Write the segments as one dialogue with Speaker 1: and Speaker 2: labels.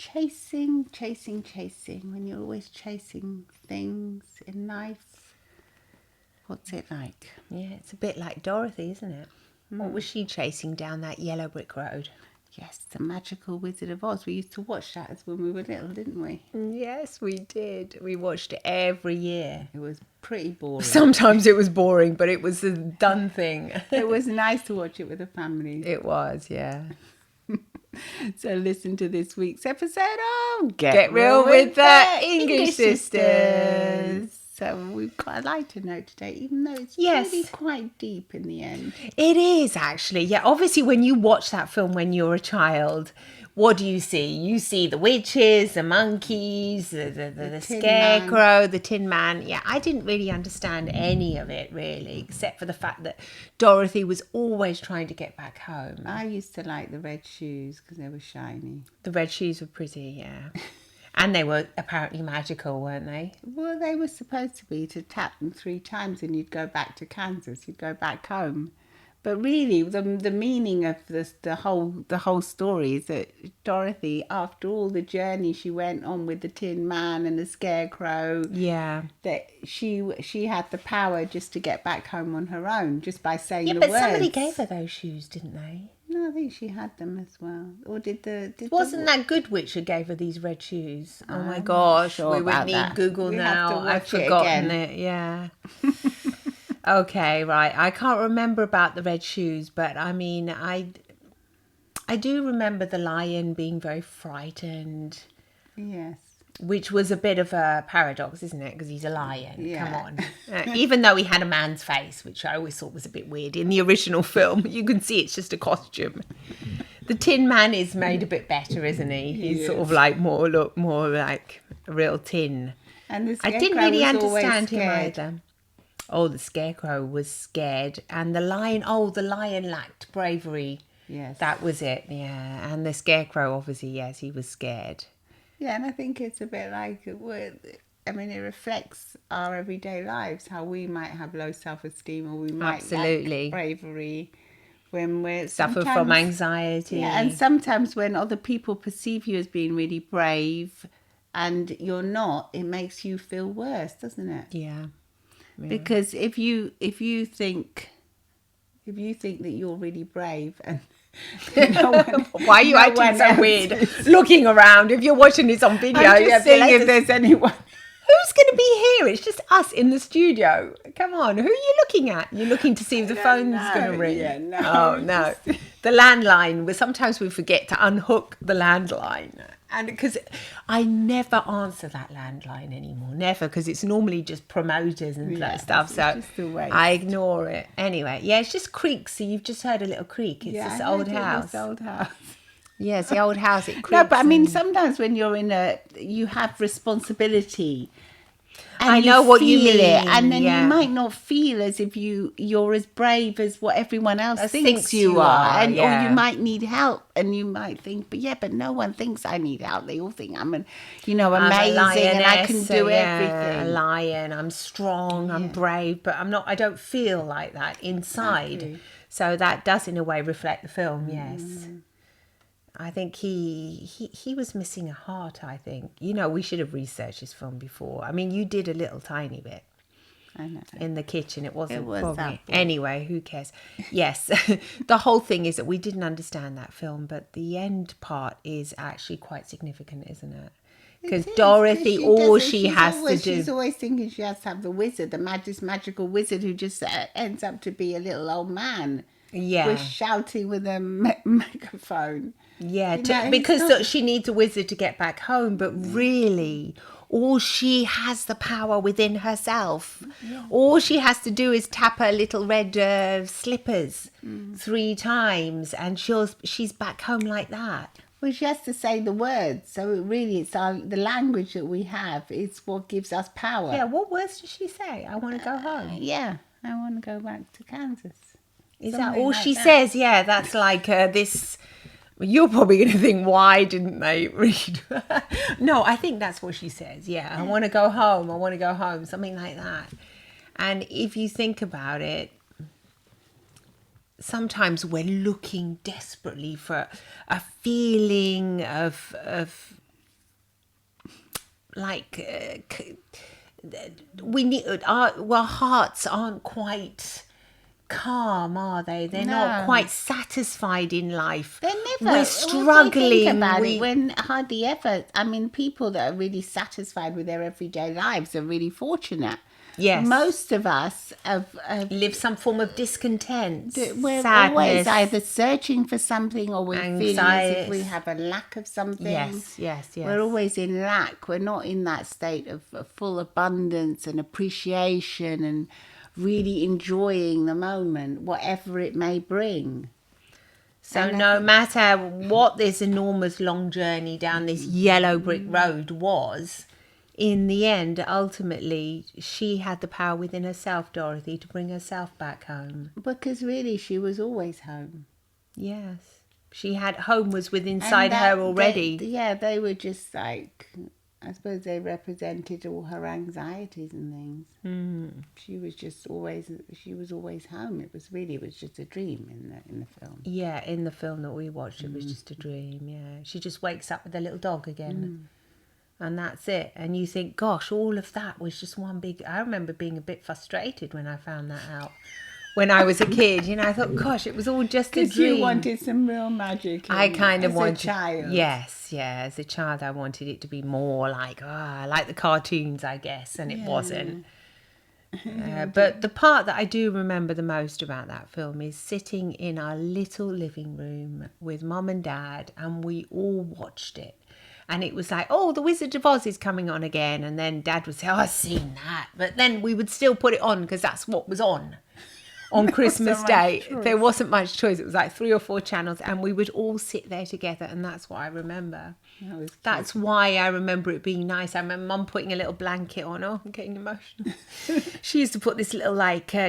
Speaker 1: chasing. When you're always chasing things in life, what's it like?
Speaker 2: Yeah, it's a bit like Dorothy, isn't it? What was she chasing down that yellow brick road?
Speaker 1: Yes, the magical Wizard of Oz. We used to watch that as when we were little, didn't we?
Speaker 2: Yes, we did. We watched it every year.
Speaker 1: It was pretty boring.
Speaker 2: Sometimes it was boring, but it was a done thing.
Speaker 1: It was nice to watch it with the family.
Speaker 2: It was, yeah.
Speaker 1: So listen to this week's episode of
Speaker 2: Get Real with the English Sisters.
Speaker 1: So we've got a lighter note today, even though it's
Speaker 2: Yes.
Speaker 1: really quite deep in the end.
Speaker 2: It is actually, yeah. Obviously, when you watch that film when you're a child, what do you see? You see the witches, the monkeys, the
Speaker 1: Tin
Speaker 2: Scarecrow, the Tin Man. Yeah, I didn't really understand any of it really, except for the fact that Dorothy was always trying to get back home.
Speaker 1: I used to like the red shoes because they were shiny.
Speaker 2: The red shoes were pretty, yeah. And they were apparently magical, weren't they?
Speaker 1: Well, they were supposed to be to tap them 3 times and you'd go back to Kansas. You'd go back home. But really, the meaning of the whole story is that Dorothy, after all the journey she went on with the Tin Man and the Scarecrow,
Speaker 2: Yeah.
Speaker 1: that she had the power just to get back home on her own, just by saying
Speaker 2: Yeah,
Speaker 1: the
Speaker 2: but
Speaker 1: words.
Speaker 2: somebody gave her those shoes, didn't they?
Speaker 1: No, I think she had them as well. Or did
Speaker 2: Wasn't that good witch who gave her these red shoes? Oh my
Speaker 1: I'm
Speaker 2: gosh,
Speaker 1: sure
Speaker 2: we would
Speaker 1: about
Speaker 2: need
Speaker 1: that.
Speaker 2: Google
Speaker 1: We have to
Speaker 2: now. I've
Speaker 1: watch it
Speaker 2: forgotten
Speaker 1: again.
Speaker 2: it, yeah. Okay, right. I can't remember about the red shoes, but I mean, I do remember the lion being very frightened,
Speaker 1: Yes.
Speaker 2: which was a bit of a paradox, isn't it? Because he's a lion.
Speaker 1: Yeah.
Speaker 2: Come on. Even though he had a man's face, which I always thought was a bit weird. In the original film, you can see it's just a costume. The Tin Man is made a bit better, isn't he? He's sort of like more like a real tin.
Speaker 1: And the
Speaker 2: I
Speaker 1: Scarecrow
Speaker 2: didn't really
Speaker 1: was always
Speaker 2: understand him
Speaker 1: scared.
Speaker 2: either. Oh, the Scarecrow was scared. And the lion lacked bravery.
Speaker 1: Yes.
Speaker 2: That was it, yeah. And the Scarecrow, obviously, yes, he was scared.
Speaker 1: Yeah, and I think it's a bit like, it reflects our everyday lives, how we might have low self-esteem or we might
Speaker 2: Absolutely.
Speaker 1: lack bravery when we're
Speaker 2: Suffer from
Speaker 1: sometimes-
Speaker 2: anxiety.
Speaker 1: Yeah, and sometimes when other people perceive you as being really brave and you're not, it makes you feel worse, doesn't it?
Speaker 2: Yeah.
Speaker 1: Because if you think that you're really brave and no one,
Speaker 2: Why are you
Speaker 1: no
Speaker 2: acting
Speaker 1: one
Speaker 2: so
Speaker 1: else
Speaker 2: weird?
Speaker 1: is-
Speaker 2: Looking around. If you're watching this on video,
Speaker 1: I'm
Speaker 2: you
Speaker 1: just
Speaker 2: have to
Speaker 1: seeing
Speaker 2: let
Speaker 1: if
Speaker 2: us-
Speaker 1: there's anyone.
Speaker 2: Who's going to be here? It's just us in the studio. Come on, who are you looking at? You're looking to see if the phone's
Speaker 1: know.
Speaker 2: going to ring.
Speaker 1: Yeah, no.
Speaker 2: Oh, no. The landline, sometimes we forget to unhook the landline. And because I never answer that landline anymore. Never, because it's normally just promoters and
Speaker 1: Yeah,
Speaker 2: that stuff.
Speaker 1: it's
Speaker 2: So
Speaker 1: just a waste.
Speaker 2: I ignore it. Anyway, yeah, it's just creaks. So you've just heard a little creak. It's this
Speaker 1: I
Speaker 2: old
Speaker 1: heard it,
Speaker 2: house.
Speaker 1: This old house.
Speaker 2: Yeah, it's the old house. It creaks.
Speaker 1: No, but I mean,
Speaker 2: and-
Speaker 1: sometimes when you're you have responsibility. And
Speaker 2: I know what you
Speaker 1: feel
Speaker 2: mean,
Speaker 1: it, and then
Speaker 2: yeah.
Speaker 1: you might not feel as if you're as brave as what everyone else
Speaker 2: As
Speaker 1: thinks you
Speaker 2: are,
Speaker 1: are, and or
Speaker 2: yeah.
Speaker 1: you might need help, and you might think, but no one thinks I need help. They all think I'm
Speaker 2: I'm
Speaker 1: amazing,
Speaker 2: a
Speaker 1: and I can
Speaker 2: lioness,
Speaker 1: do
Speaker 2: yeah,
Speaker 1: everything.
Speaker 2: A lion. I'm strong. I'm brave, but I'm not. I don't feel like that inside.
Speaker 1: Exactly.
Speaker 2: So that does, in a way, reflect the film. Yes, I think he was missing a heart. I think we should have researched this film before. I mean, you did a little tiny bit.
Speaker 1: I know.
Speaker 2: In the kitchen, it wasn't.
Speaker 1: It was
Speaker 2: probably.
Speaker 1: that boy.
Speaker 2: Anyway, who cares? Yes, the whole thing is that we didn't understand that film, but the end part is actually quite significant, isn't it? Because Dorothy,
Speaker 1: She's always thinking she has to have the wizard, this magical wizard who just ends up to be a little old man.
Speaker 2: Yeah.
Speaker 1: With shouting with a megaphone.
Speaker 2: Yeah,
Speaker 1: You know,
Speaker 2: because
Speaker 1: it's not-
Speaker 2: she needs a wizard to get back home, but really, all she has the power within herself. Yeah. All she has to do is tap her little red slippers 3 times, and she's back home like that.
Speaker 1: Well, she has to say the words, so it's the language that we have. It's what gives us power.
Speaker 2: Yeah, what words does she say? I want to go home.
Speaker 1: Yeah, I want to go back to Kansas.
Speaker 2: Is
Speaker 1: Something
Speaker 2: that all
Speaker 1: like
Speaker 2: she
Speaker 1: that.
Speaker 2: says? Yeah, that's like this. You're probably going to think, why didn't they read? No, I think that's what she says. Yeah, I want to go home. I want to go home. Something like that. And if you think about it, sometimes we're looking desperately for a feeling of we need our hearts aren't quite calm, are they? They're not
Speaker 1: No.
Speaker 2: quite satisfied in life.
Speaker 1: They're never.
Speaker 2: We're
Speaker 1: Well,
Speaker 2: struggling.
Speaker 1: think about it, when hardly ever. I mean, people that are really satisfied with their everyday lives are really fortunate.
Speaker 2: Yes.
Speaker 1: Most of us have
Speaker 2: Live some form of discontent,
Speaker 1: we're
Speaker 2: sadness.
Speaker 1: always either searching for something, or we're feeling as if we
Speaker 2: Anxiety.
Speaker 1: have a lack of something.
Speaker 2: Yes.
Speaker 1: We're always in lack. We're not in that state of full abundance and appreciation and really enjoying the moment, whatever it may bring.
Speaker 2: So
Speaker 1: And I
Speaker 2: no
Speaker 1: think-
Speaker 2: matter what this enormous long journey down this yellow brick road was, in the end, ultimately, she had the power within herself, Dorothy, to bring herself back home.
Speaker 1: Because really, she was always home.
Speaker 2: Yes. She had home was within
Speaker 1: And
Speaker 2: inside
Speaker 1: that-
Speaker 2: her already.
Speaker 1: they were just like, I suppose they represented all her anxieties and things. She was always home. It was just a dream in the film.
Speaker 2: Yeah, in the film that we watched, it was just a dream. Yeah, she just wakes up with a little dog again, and that's it. And you think, gosh, all of that was just one big. I remember being a bit frustrated when I found that out. When I was a kid, I thought, gosh, it was all just a
Speaker 1: Because
Speaker 2: dream.
Speaker 1: you wanted some real magic.
Speaker 2: I kind of
Speaker 1: as
Speaker 2: wanted,
Speaker 1: a child.
Speaker 2: yes, as a child, I wanted it to be more like the cartoons, I guess, and it wasn't. But the part that I do remember the most about that film is sitting in our little living room with Mum and Dad, and we all watched it. And it was like, oh, The Wizard of Oz is coming on again. And then Dad would say, oh, I've seen that. But then we would still put it on because that's what was on Christmas
Speaker 1: much
Speaker 2: Day.
Speaker 1: choice.
Speaker 2: There wasn't much choice. It was like 3 or 4 channels, and we would all sit there together, and that's what I remember.
Speaker 1: That was
Speaker 2: That's why I remember it being nice. I remember Mum putting a little blanket on. Oh, I'm getting emotional. She used to put this little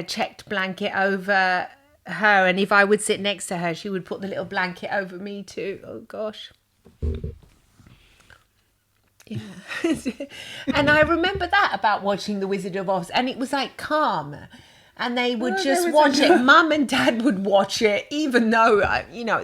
Speaker 2: checked blanket over her, and if I would sit next to her, she would put the little blanket over me too. Oh gosh. Yeah. And I remember that about watching The Wizard of Oz, and it was like calm. And they would
Speaker 1: Oh,
Speaker 2: just
Speaker 1: there was
Speaker 2: watch
Speaker 1: a-
Speaker 2: it. Mum and Dad would watch it, even though,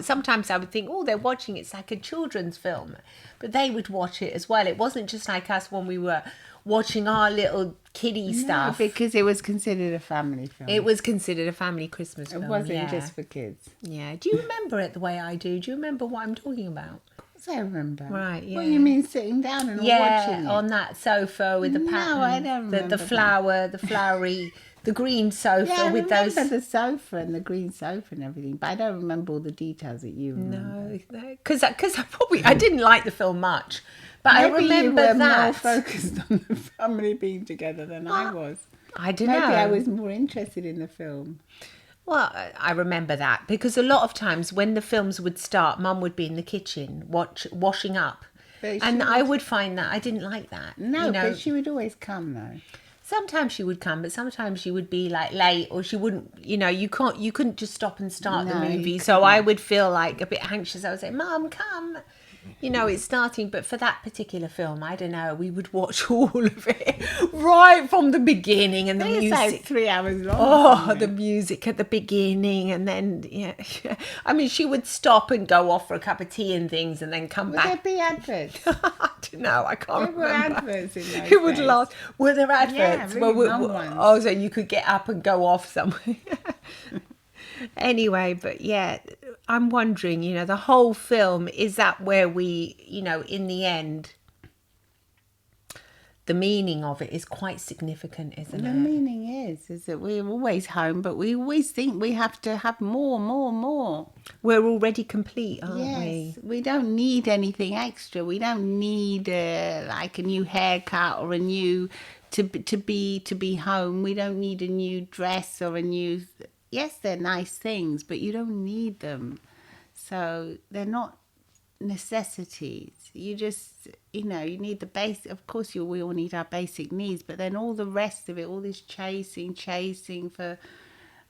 Speaker 2: sometimes I would think, oh, they're watching it's like a children's film. But they would watch it as well. It wasn't just like us when we were watching our little kiddie stuff.
Speaker 1: because it was considered a family film.
Speaker 2: It was considered a family Christmas film.
Speaker 1: It wasn't
Speaker 2: yeah.
Speaker 1: just for kids.
Speaker 2: Yeah. Do you remember it the way I do? Do you remember what I'm talking about?
Speaker 1: Of course I remember.
Speaker 2: Right,
Speaker 1: What
Speaker 2: yeah.
Speaker 1: you mean sitting down and watching
Speaker 2: Yeah,
Speaker 1: it?
Speaker 2: on that sofa with the
Speaker 1: No,
Speaker 2: pattern.
Speaker 1: I don't remember
Speaker 2: the
Speaker 1: that.
Speaker 2: flower, the flowery, the green sofa
Speaker 1: Yeah, I
Speaker 2: with
Speaker 1: remember
Speaker 2: those.
Speaker 1: the sofa and the green sofa and everything, but I don't remember all the details that you remember.
Speaker 2: No, because I didn't like the film much, but I
Speaker 1: Maybe
Speaker 2: remember
Speaker 1: you were
Speaker 2: that.
Speaker 1: more focused on the family being together than I was.
Speaker 2: I don't
Speaker 1: Maybe
Speaker 2: know.
Speaker 1: I was more interested in the film.
Speaker 2: Well, I remember that because a lot of times when the films would start, Mum would be in the kitchen washing up,
Speaker 1: But
Speaker 2: and
Speaker 1: she
Speaker 2: I would find that I didn't like that.
Speaker 1: No, but she would always come though.
Speaker 2: Sometimes she would come, but sometimes she would be like late, or she wouldn't. You couldn't just stop and start the
Speaker 1: No, you
Speaker 2: movie. So I would feel like a bit anxious. I would say, "Mum, come." It's starting. But for that particular film, I don't know. We would watch all of it right from the beginning, and the
Speaker 1: It's
Speaker 2: music.
Speaker 1: like 3 hours long.
Speaker 2: Oh, the music at the beginning, and then I mean, she would stop and go off for a cup of tea and things, and then come
Speaker 1: Would there
Speaker 2: back.
Speaker 1: be adverts?
Speaker 2: I don't know. I can't
Speaker 1: There were
Speaker 2: remember.
Speaker 1: adverts in those
Speaker 2: It would
Speaker 1: days.
Speaker 2: last. Were there adverts?
Speaker 1: really long ones.
Speaker 2: Oh, so you could get up and go off somewhere. Anyway, but yeah, I'm wondering, the whole film, is that where we, in the end, the meaning of it is quite significant, isn't
Speaker 1: The
Speaker 2: it?
Speaker 1: meaning is that we're always home, but we always think we have to have more.
Speaker 2: We're already complete, aren't
Speaker 1: Yes,
Speaker 2: we?
Speaker 1: we don't need anything extra. We don't need like a new haircut or a new to be home. We don't need a new dress or a new. Yes, they're nice things, but you don't need them. So they're not necessities. You just, you need the base. Of course, we all need our basic needs, but then all the rest of it, all this chasing for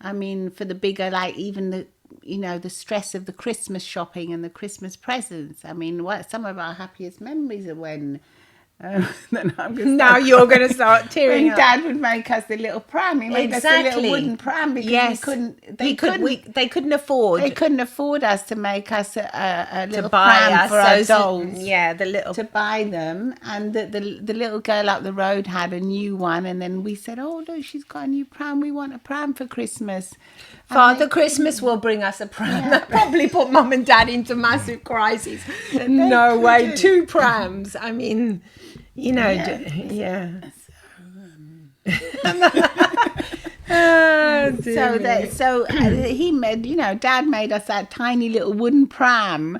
Speaker 1: the bigger, like even the stress of the Christmas shopping and the Christmas presents. I mean, some of our happiest memories are when then I'm going to
Speaker 2: Now you're going to start tearing
Speaker 1: when
Speaker 2: up.
Speaker 1: Dad would make us the little pram, he made us a little
Speaker 2: Exactly.
Speaker 1: wooden pram because
Speaker 2: Yes.
Speaker 1: they
Speaker 2: couldn't afford
Speaker 1: they couldn't afford us to make us a
Speaker 2: to
Speaker 1: little
Speaker 2: buy
Speaker 1: pram
Speaker 2: us
Speaker 1: for our
Speaker 2: those.
Speaker 1: dolls.
Speaker 2: Yeah, the little.
Speaker 1: To buy them, and the little girl up the road had a new one, and then we said, "Oh look, she's got a new pram. We want a pram for Christmas." And
Speaker 2: Father
Speaker 1: they
Speaker 2: Christmas will bring us a pram. That probably put Mum and Dad into massive crises.
Speaker 1: couldn't.
Speaker 2: No way, 2 prams. I mean, you know, yeah. Oh, dear me.
Speaker 1: He made, Dad made us that tiny little wooden pram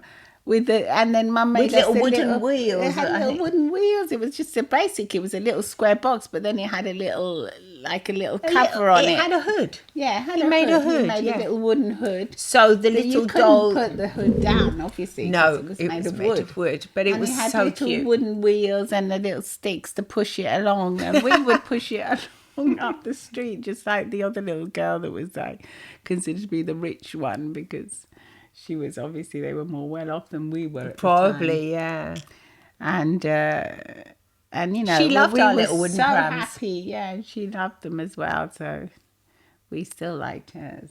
Speaker 1: and then Mum made
Speaker 2: With
Speaker 1: us
Speaker 2: little
Speaker 1: a
Speaker 2: wooden wheels,
Speaker 1: It had
Speaker 2: I
Speaker 1: little
Speaker 2: think.
Speaker 1: wooden wheels. It was just it was a little square box, but then it had a little cover on it.
Speaker 2: It had a hood.
Speaker 1: Yeah, it had
Speaker 2: He
Speaker 1: a
Speaker 2: made a
Speaker 1: hood. He
Speaker 2: hood,
Speaker 1: made
Speaker 2: yeah.
Speaker 1: a little wooden hood.
Speaker 2: So the
Speaker 1: But you
Speaker 2: little
Speaker 1: couldn't
Speaker 2: doll.
Speaker 1: put the hood down, obviously. 'cause
Speaker 2: No,
Speaker 1: it was made of wood.
Speaker 2: but it
Speaker 1: And
Speaker 2: was
Speaker 1: it had
Speaker 2: so
Speaker 1: little
Speaker 2: cute.
Speaker 1: wooden wheels and the little sticks to push it along, and we would push it along up the street, just like the other little girl that was like considered to be the rich one, because she was obviously they were more well off than we were at the time.
Speaker 2: Probably, yeah.
Speaker 1: And
Speaker 2: She loved
Speaker 1: we
Speaker 2: our
Speaker 1: were
Speaker 2: little wooden
Speaker 1: so
Speaker 2: prams.
Speaker 1: happy, yeah, and she loved them as well. So we still liked hers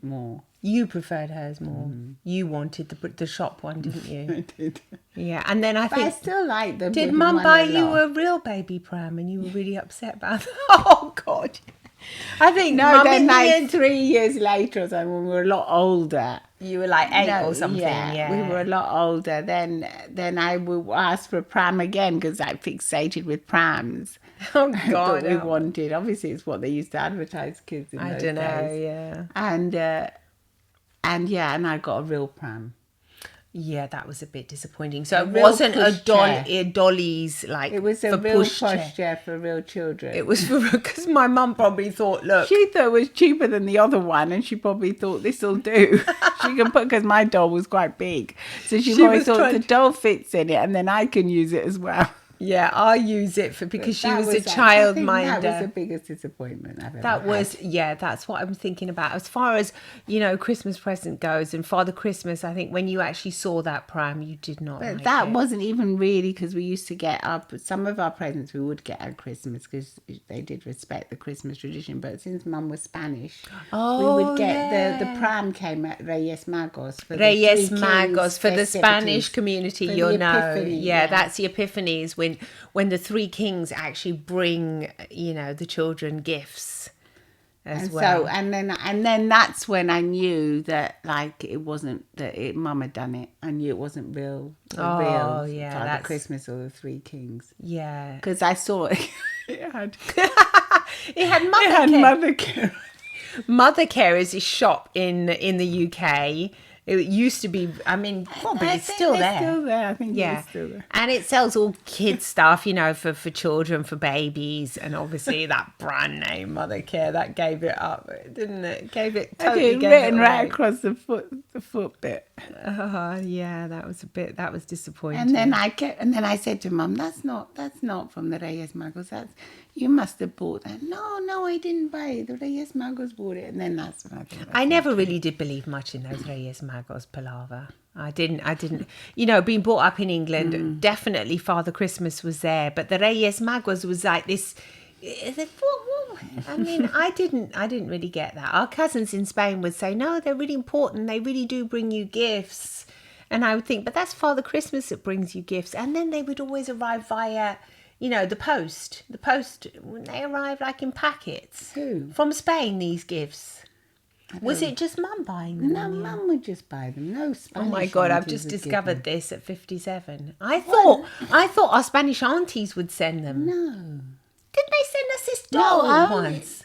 Speaker 1: more.
Speaker 2: You preferred hers more. You wanted the shop one, didn't you?
Speaker 1: I did.
Speaker 2: Yeah, and then I
Speaker 1: But I
Speaker 2: think
Speaker 1: still like them.
Speaker 2: did
Speaker 1: wooden
Speaker 2: Mum
Speaker 1: one
Speaker 2: buy
Speaker 1: a
Speaker 2: you
Speaker 1: lot.
Speaker 2: a real baby pram and you were really upset about that? Oh God! I think
Speaker 1: No,
Speaker 2: Mum
Speaker 1: then
Speaker 2: in the
Speaker 1: like
Speaker 2: end
Speaker 1: 3 years later or something, when we were a lot older.
Speaker 2: you were like 8
Speaker 1: No,
Speaker 2: or something. Yeah,
Speaker 1: we were a lot older. Then I would ask for a pram again because I fixated with prams.
Speaker 2: Oh God!
Speaker 1: That we wanted. Obviously, it's what they used to advertise kids in
Speaker 2: I
Speaker 1: those
Speaker 2: don't know.
Speaker 1: days.
Speaker 2: Yeah.
Speaker 1: And I got a real pram.
Speaker 2: Yeah, that was a bit disappointing. So
Speaker 1: A
Speaker 2: it
Speaker 1: real
Speaker 2: wasn't
Speaker 1: pushchair.
Speaker 2: a dolly's like
Speaker 1: It was a
Speaker 2: for
Speaker 1: real
Speaker 2: pushchair.
Speaker 1: pushchair for real children.
Speaker 2: It was because my mum probably thought, look,
Speaker 1: She thought it was cheaper than the other one, and she probably thought this'll do. She can put because my doll was quite big, so she probably
Speaker 2: was
Speaker 1: thought
Speaker 2: trying
Speaker 1: the
Speaker 2: to-
Speaker 1: doll fits in it, and then I can use it as well.
Speaker 2: yeah, I'll use it for because she
Speaker 1: That
Speaker 2: was a
Speaker 1: I
Speaker 2: child
Speaker 1: think
Speaker 2: minder.
Speaker 1: That was the biggest disappointment I've ever
Speaker 2: That
Speaker 1: had.
Speaker 2: was, yeah, that's what I'm thinking about. As far as, Christmas present goes and Father Christmas, I think when you actually saw that pram, you did not
Speaker 1: But
Speaker 2: like
Speaker 1: that
Speaker 2: it.
Speaker 1: wasn't even really because we used to get some of our presents we would get at Christmas because they did respect the Christmas tradition. But since Mum was Spanish, we would get the pram came at Reyes Magos for
Speaker 2: Reyes
Speaker 1: the Three
Speaker 2: Magos
Speaker 1: Kings
Speaker 2: for the Spanish
Speaker 1: festivities.
Speaker 2: community,
Speaker 1: For
Speaker 2: you'll
Speaker 1: the
Speaker 2: know.
Speaker 1: Epiphany,
Speaker 2: Yeah, that's the Epiphanies when the Three Kings actually bring, the children gifts as
Speaker 1: And
Speaker 2: well.
Speaker 1: so and then that's when I knew that like it wasn't that Mum had done it. I knew it wasn't real.
Speaker 2: Oh,
Speaker 1: Real
Speaker 2: yeah,
Speaker 1: Father
Speaker 2: that's-
Speaker 1: Christmas or the Three Kings.
Speaker 2: Yeah.
Speaker 1: Because I saw it. It had
Speaker 2: It had
Speaker 1: it
Speaker 2: mother
Speaker 1: had
Speaker 2: care.
Speaker 1: mother care.
Speaker 2: Mother Care is a shop in the UK. It used to be, probably
Speaker 1: I
Speaker 2: it's
Speaker 1: think
Speaker 2: still
Speaker 1: they're
Speaker 2: there.
Speaker 1: Still there. I think
Speaker 2: Yeah,
Speaker 1: it's still there.
Speaker 2: and it sells all kids stuff, for children, for babies, and obviously that brand name Mother Care that gave it up, didn't it? Gave it totally
Speaker 1: It's
Speaker 2: gave
Speaker 1: written
Speaker 2: it
Speaker 1: right
Speaker 2: away.
Speaker 1: across the foot bit.
Speaker 2: Yeah, that was disappointing.
Speaker 1: And then I said to Mum, that's not from the Reyes Magos. You must have bought that. No, I didn't buy it. The Reyes Magos bought it. And then that's when I thought.
Speaker 2: I never really did believe much in those Reyes Magos palaver. I didn't, being brought up in England, definitely Father Christmas was there, but the Reyes Magos was like this. I didn't really get that. Our cousins in Spain would say, no, they're really important. They really do bring you gifts. And I would think, but that's Father Christmas that brings you gifts. And then they would always arrive via, the post. The post, when they arrive like in packets.
Speaker 1: Who?
Speaker 2: From Spain, these gifts. Was it just Mum buying them?
Speaker 1: No, Mum would just buy them. No Spanish.
Speaker 2: Oh my God! I've
Speaker 1: aunties
Speaker 2: just
Speaker 1: would give
Speaker 2: discovered
Speaker 1: them.
Speaker 2: this at 57. I thought our Spanish aunties would send them.
Speaker 1: No.
Speaker 2: Didn't they send us this doll
Speaker 1: only-
Speaker 2: once?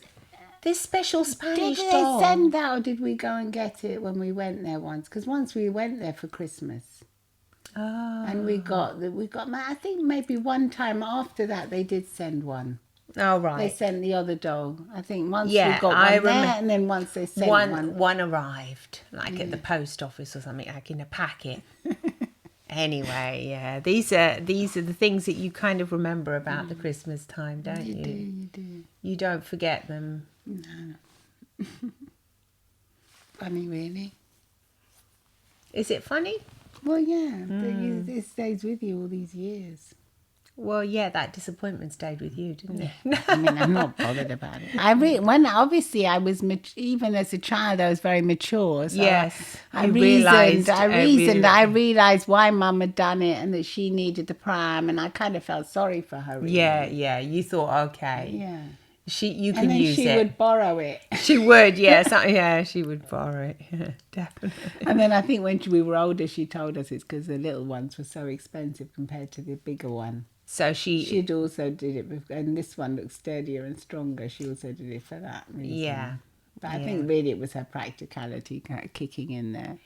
Speaker 2: This special Spanish
Speaker 1: Did
Speaker 2: doll.
Speaker 1: they send that, or did we go and get it when we went there once? Because once we went there for Christmas, and we got. I think maybe one time after that they did send one.
Speaker 2: Oh
Speaker 1: They
Speaker 2: right.
Speaker 1: sent the other doll. I think once
Speaker 2: Yeah,
Speaker 1: we got one
Speaker 2: I
Speaker 1: there,
Speaker 2: remember-
Speaker 1: and then once they sent one.
Speaker 2: One arrived like at the post office or something, like in a packet. Anyway, yeah, these are the things that you kind of remember about the Christmas time, don't you?
Speaker 1: You do.
Speaker 2: You don't forget them.
Speaker 1: Funny, really.
Speaker 2: Is it funny?
Speaker 1: Well, yeah. It stays with you all these years.
Speaker 2: Well, yeah, that disappointment stayed with you, didn't it?
Speaker 1: I mean, I'm not bothered about it. Obviously I was even as a child, I was very mature. So
Speaker 2: Yes,
Speaker 1: I
Speaker 2: you
Speaker 1: reasoned.
Speaker 2: realised
Speaker 1: I
Speaker 2: every
Speaker 1: reasoned. I
Speaker 2: little-
Speaker 1: realised why Mum had done it and that she needed the pram, and I kind of felt sorry for her. Really.
Speaker 2: Yeah. You thought, okay,
Speaker 1: Yeah.
Speaker 2: you
Speaker 1: And
Speaker 2: can
Speaker 1: then
Speaker 2: use
Speaker 1: she
Speaker 2: it.
Speaker 1: would borrow it.
Speaker 2: She would, yes, yeah, she would borrow it, yeah, definitely.
Speaker 1: And then I think when we were older, she told us it's because the little ones were so expensive compared to the bigger one.
Speaker 2: So
Speaker 1: She'd also did it, and this one looks sturdier and stronger. She also did it for that reason.
Speaker 2: Yeah.
Speaker 1: But I think really it was her practicality kind of kicking in there.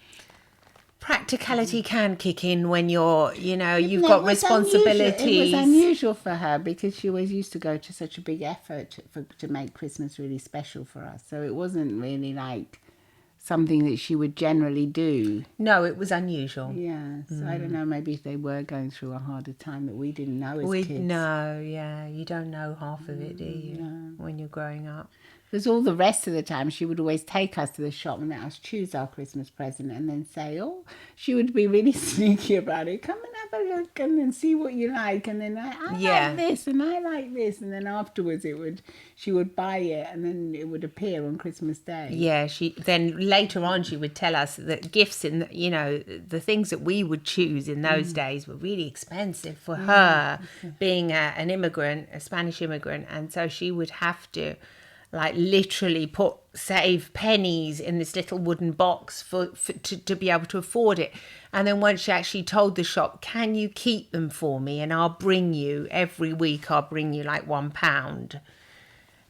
Speaker 2: Practicality can kick in when you've
Speaker 1: No,
Speaker 2: got
Speaker 1: it was
Speaker 2: responsibilities.
Speaker 1: It was unusual for her because she always used to go to such a big effort to make Christmas really special for us. So it wasn't really like something that she would generally do.
Speaker 2: No, it was unusual.
Speaker 1: Yeah, so I don't know, maybe if they were going through a harder time that we didn't know as kids.
Speaker 2: No, yeah, you don't know half of it, do you, when you're growing up?
Speaker 1: Because all the rest of the time she would always take us to the shop and let us choose our Christmas present and then say, she would be really sneaky about it. Come and have a look and then see what you like. And then I like this and I like this. And then afterwards she would buy it and then it would appear on Christmas Day.
Speaker 2: Yeah, then later on she would tell us that gifts in, the things that we would choose in those days were really expensive for her, being an immigrant, a Spanish immigrant. And so she would have to literally save pennies in this little wooden box to be able to afford it. And then once she actually told the shop, can you keep them for me and I'll bring you every week, I'll bring you £1.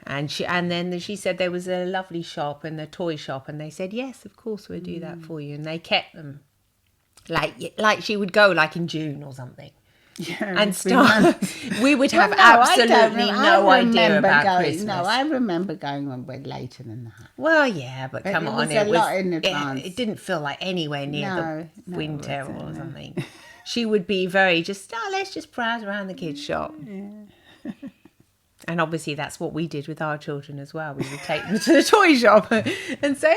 Speaker 2: And then she said there was a lovely shop and a toy shop and they said, yes, of course we'll do that for you. And they kept them like she would go in June or something.
Speaker 1: Yeah,
Speaker 2: and start. We would have absolutely no idea about Christmas.
Speaker 1: No, I remember going on way later than that.
Speaker 2: Well, yeah, but come on,
Speaker 1: it was a lot in advance.
Speaker 2: It didn't feel like anywhere near the winter or something. She would be very let's just browse around the kids' shop. Yeah. And obviously that's what we did with our children as well. We would take them to the toy shop and say,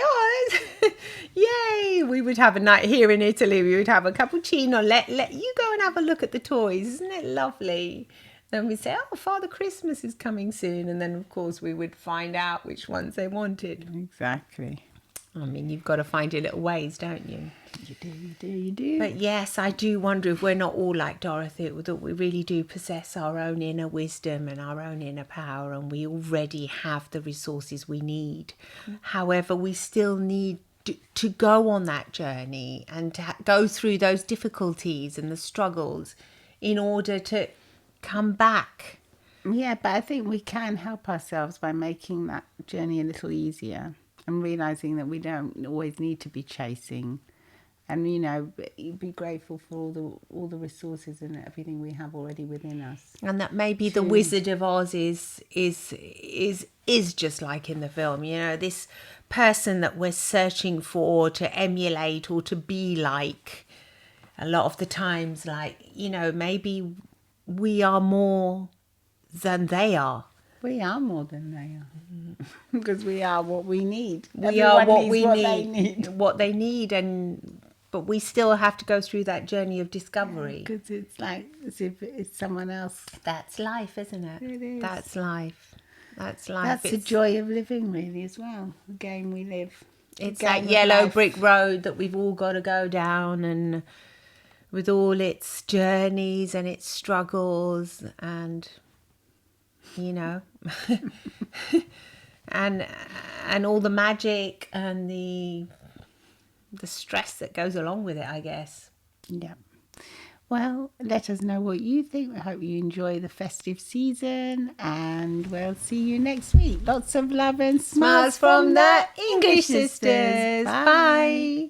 Speaker 2: yay. We would have a night here in Italy. We would have a cappuccino. Let you go and have a look at the toys. Isn't it lovely? Then we'd say, Father Christmas is coming soon. And then, of course, we would find out which ones they wanted.
Speaker 1: Exactly.
Speaker 2: I mean, you've got to find your little ways, don't you?
Speaker 1: You do.
Speaker 2: But yes, I do wonder if we're not all like Dorothy, that we really do possess our own inner wisdom and our own inner power, and we already have the resources we need. However, we still need to go on that journey and to go through those difficulties and the struggles in order to come back.
Speaker 1: Yeah, but I think we can help ourselves by making that journey a little easier. And realising that we don't always need to be chasing, and be grateful for all the resources and everything we have already within us.
Speaker 2: And that maybe the Wizard of Oz is just like in the film. This person that we're searching for to emulate or to be like. A lot of the times, maybe we are more than they are.
Speaker 1: We are more than they are. Because we are what we need.
Speaker 2: We are what we need. What they need, but we still have to go through that journey of discovery.
Speaker 1: Because it's like as if it's someone else.
Speaker 2: That's life, isn't it?
Speaker 1: It is.
Speaker 2: That's life. That's life.
Speaker 1: That's the joy of living, really, as well. The game we live.
Speaker 2: It's that yellow brick road that we've all got to go down, and with all its journeys and its struggles and and all the magic and the stress that goes along with it, I guess.
Speaker 1: Yeah. Well, let us know what you think. I hope you enjoy the festive season, and we'll see you next week. Lots of love and smiles
Speaker 2: Smiles from the English sisters.
Speaker 1: Bye.